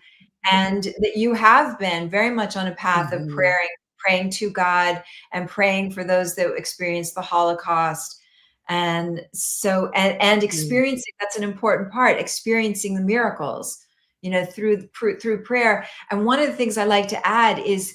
and that you have been very much on a path of Mhm. praying to God and praying for those that experienced the Holocaust. And Mm. experiencing, that's an important part, experiencing the miracles, through prayer. And one of the things I like to add is,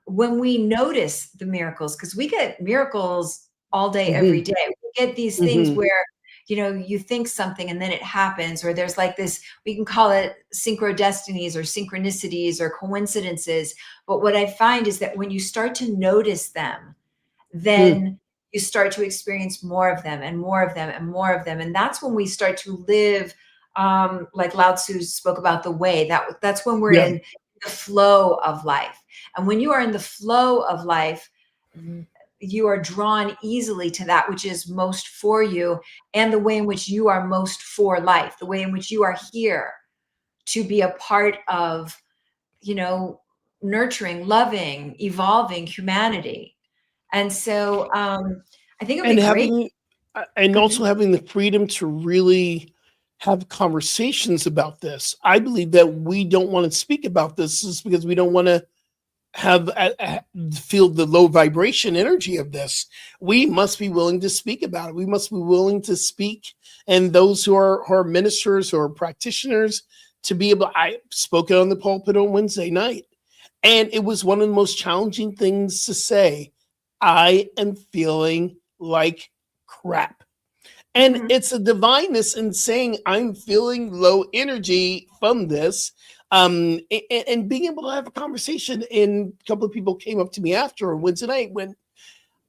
when we notice the miracles, because we get miracles all day, every Mhm. day. We get these things Mhm. where, you think something and then it happens, or there's like this, we can call it synchrodestinies or synchronicities or coincidences. But what I find is that when you start to notice them, Mm. then you start to experience more of them and more of them and more of them. And that's when we start to live, like Lao Tzu spoke about the way. That's when we're Yeah. in the flow of life. And when you are in the flow of life, you are drawn easily to that which is most for you, and the way in which you are most for life, the way in which you are here to be a part of, you know, nurturing, loving, evolving humanity. And so, I think it'll be And great. having and Go also ahead. having the freedom to really have conversations about this. I believe that we don't want to speak about this is because we don't want to have feel the low vibration energy of this. We must be willing to speak about it. We must be willing to speak, and those who are ministers or practitioners, to be able. I spoke it on the pulpit on Wednesday night, and it was one of the most challenging things to say. I am feeling like crap. And Mhm. it's a divineness in saying I'm feeling low energy from this, and being able to have a conversation. And a couple of people came up to me after Wednesday night when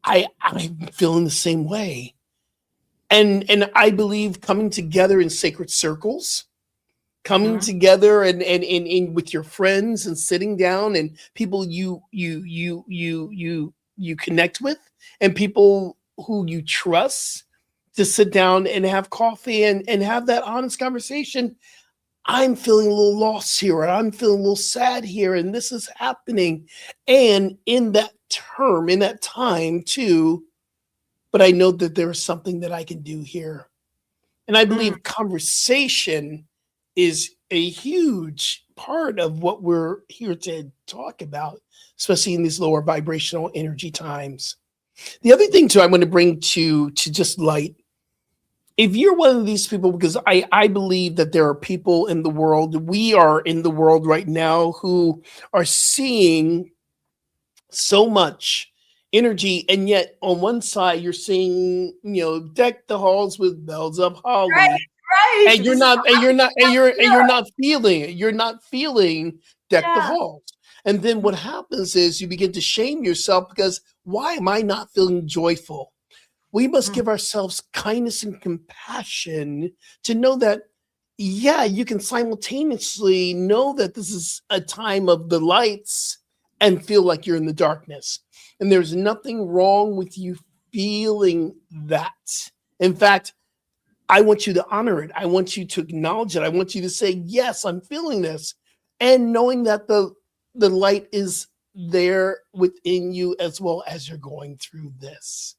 I'm feeling the same way. And I believe coming together in sacred circles, coming Mhm. together and with your friends, and sitting down, and people you you connect with, and people who you trust to sit down and have coffee and have that honest conversation. I'm feeling a little lost here, and I'm feeling a little sad here, and this is happening. And in that term, in that time too, but I know that there is something that I can do here. And I Mm, believe conversation is a huge part of what we're here to talk about, especially in these lower vibrational energy times. The other thing too, I want to bring to just light. If you're one of these people, because I believe that there are people in the world, we are in the world right now who are seeing so much energy, and yet on one side you're seeing, deck the halls with bells of right, holly, right. and This is you're not feeling it. You're not feeling deck the yeah. halls. And then what happens is you begin to shame yourself because why am I not feeling joyful? We must Mm, give ourselves kindness and compassion to know that, yeah, you can simultaneously know that this is a time of the lights and feel like you're in the darkness. And there's nothing wrong with you feeling that. In fact, I want you to honor it. I want you to acknowledge it. I want you to say, yes, I'm feeling this. And knowing that the light is there within you as well as you're going through this.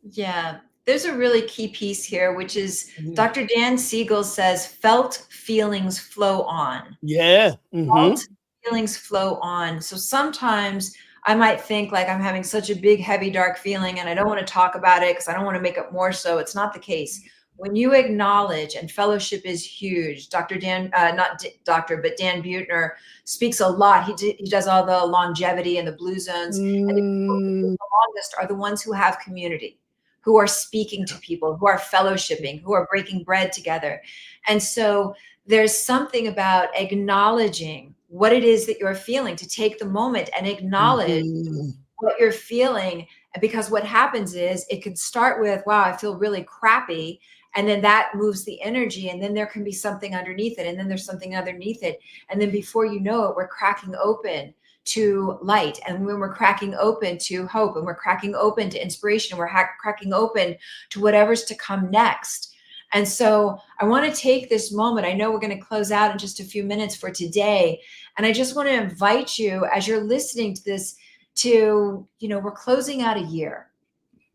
yeah. There's a really key piece here, which is Mhm. Dr. Dan Siegel says, felt feelings flow on. Yeah. Felt Hmm. feelings flow on. So sometimes I might think like I'm having such a big, heavy, dark feeling and I don't want to talk about it because I don't want to make it more so. It's not the case. When you acknowledge, and fellowship is huge. Dr. Dan, not doctor, but Dan Buettner speaks a lot. He does all the longevity and the blue zones. And the people who live Mm, the longest are the ones who have community, who are speaking to people, who are fellowshipping, who are breaking bread together. And so there's something about acknowledging what it is that you're feeling, to take the moment and acknowledge mhm, what you're feeling. Because what happens is it could start with, wow, I feel really crappy. And then that moves the energy. And then there can be something underneath it. And then there's something underneath it. And then before you know it, we're cracking open to light. And when we're cracking open to hope, and we're cracking open to inspiration, we're cracking open to whatever's to come next. And so I want to take this moment. I know we're going to close out in just a few minutes for today. And I just want to invite you, as you're listening to this, to, we're closing out a year,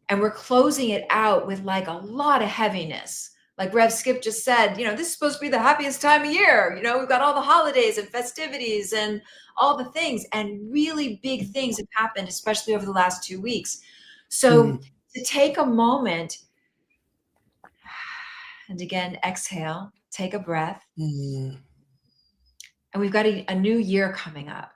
and we're closing it out with like a lot of heaviness. Like Rev Skip just said, this is supposed to be the happiest time of year. We've got all the holidays and festivities and all the things, and really big things have happened, especially over the last 2 weeks. So mhm, to take a moment and again, exhale, take a breath, mhm, and we've got a new year coming up.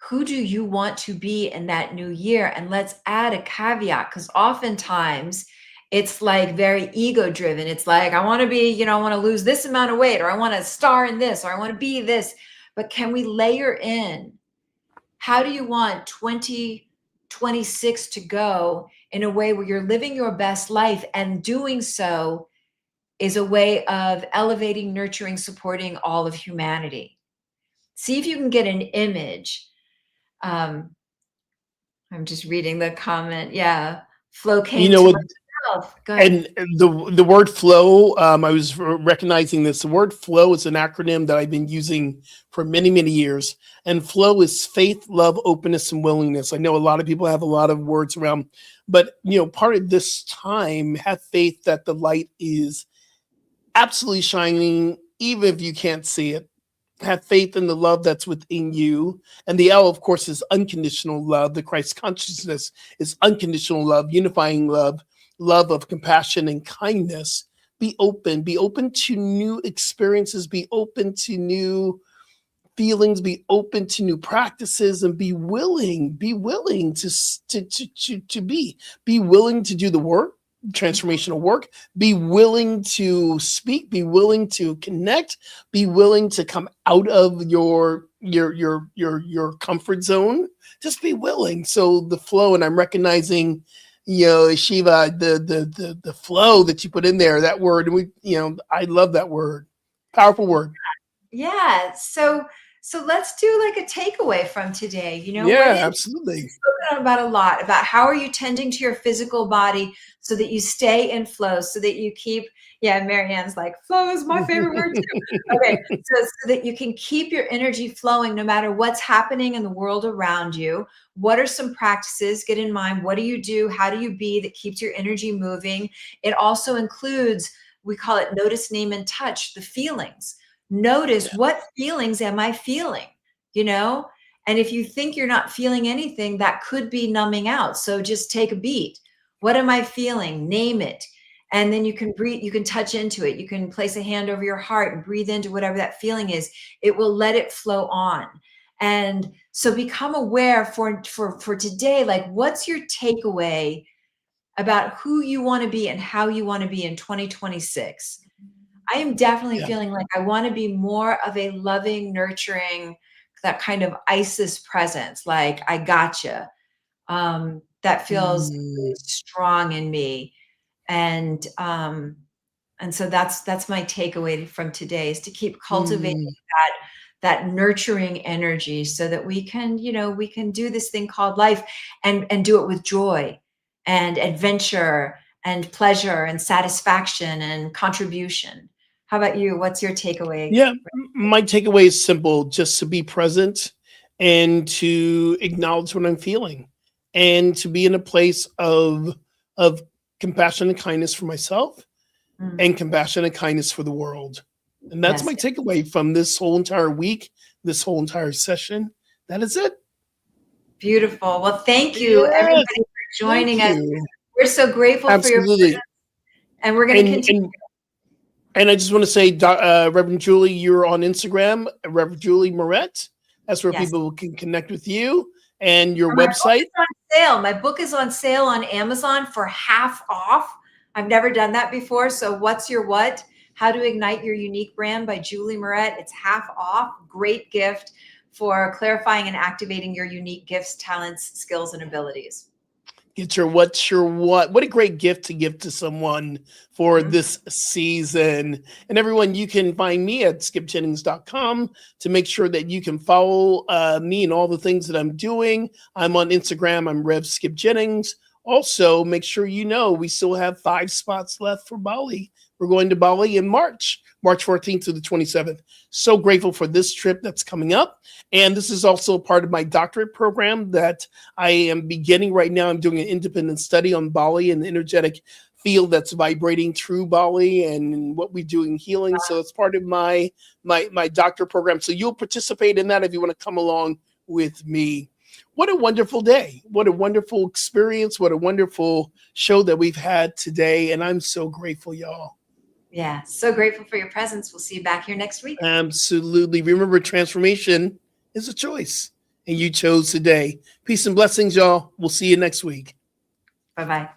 Who do you want to be in that new year? And let's add a caveat, because oftentimes it's like very ego driven. It's like, I want to be, I want to lose this amount of weight, or I want to star in this, or I want to be this. But can we layer in, how do you want 2026 to go in a way where you're living your best life, and doing so is a way of elevating, nurturing, supporting all of humanity? See if you can get an image. um, I'm just reading the comment. Yeah. Flow You came know to what? myself. Good. And the word flow, I was recognizing this. The word flow is an acronym that I've been using for many, many years. And flow is faith, love, openness, and willingness. I know a lot of people have a lot of words around, but part of this time, have faith that the light is absolutely shining, even if you can't see it. Have faith in the love that's within you. And the L, of course, is unconditional love. The Christ consciousness is unconditional love, unifying love, love of compassion and kindness. Be open to new experiences, be open to new feelings, be open to new practices, and be willing be willing to do the work, transformational work, be willing to speak, be willing to connect, be willing to come out of your comfort zone. Just be willing. So the flow, and I'm recognizing, Shiva, the flow that you put in there, that word, and I love that word. Powerful word. Yeah. So let's do like a takeaway from today. You know, what Yeah, is absolutely. spoken about a lot about how are you tending to your physical body so that you stay in flow, so that you keep, yeah, Marianne's like, flow is my favorite word too. Okay, so that you can keep your energy flowing no matter what's happening in the world around you. What are some practices? Get in mind, what do you do? How do you be that keeps your energy moving? It also includes, we call it notice, name, and touch, the feelings. Notice, what feelings am I feeling? You know, and if you think you're not feeling anything, that could be numbing out. So just take a beat. What am I feeling? Name it. And then you can breathe, you can touch into it. You can place a hand over your heart and breathe into whatever that feeling is. It will let it flow on. And so become aware for today, like, what's your takeaway about who you want to be and how you want to be in 2026? I am definitely Yeah. feeling like I want to be more of a loving, nurturing, that kind of ISIS presence. Like, I gotcha. That feels really Mm, strong in me. And so that's my takeaway from today, is to keep cultivating mm. that nurturing energy so that we can, we can do this thing called life, and do it with joy and adventure and pleasure and satisfaction and contribution. How about you? What's your takeaway? Yeah, my takeaway is simple: just to be present and to acknowledge what I'm feeling, and to be in a place of compassion and kindness for myself, Mm, and compassion and kindness for the world. And that's yes. my takeaway from this whole entire week, this whole entire session. That is it. Beautiful. Well, thank you everybody Yes, for thank joining us. you. We're so grateful for your Absolutely. presence, and we're going to And continue. and I just want to say, Reverend Julie, you're on Instagram, Reverend Julie Moret. That's where Yes. people can connect with you, and your My book website. is on sale. My book is on sale on Amazon for half off. I've never done that before. So, What's Your What? How to Ignite Your Unique Brand by Julie Moret. It's half off. Great gift for clarifying and activating your unique gifts, talents, skills, and abilities. Get your what's your what. What a great gift to give to someone for Mhm. this season. And everyone, you can find me at skipjennings.com to make sure that you can follow me and all the things that I'm doing. I'm on Instagram. I'm Rev Skip Jennings. Also, make sure you know we still have 5 spots left for Bali. We're going to Bali in March 14th to the 27th. So grateful for this trip that's coming up. And this is also part of my doctorate program that I am beginning right now. I'm doing an independent study on Bali and the energetic field that's vibrating through Bali and what we do in healing. So it's part of my doctorate program. So you'll participate in that if you want to come along with me. What a wonderful day. What a wonderful experience. What a wonderful show that we've had today. And I'm so grateful, y'all. Yeah. So grateful for your presence. We'll see you back here next week. Absolutely. Remember, transformation is a choice, and you chose today. Peace and blessings, y'all. We'll see you next week. Bye bye.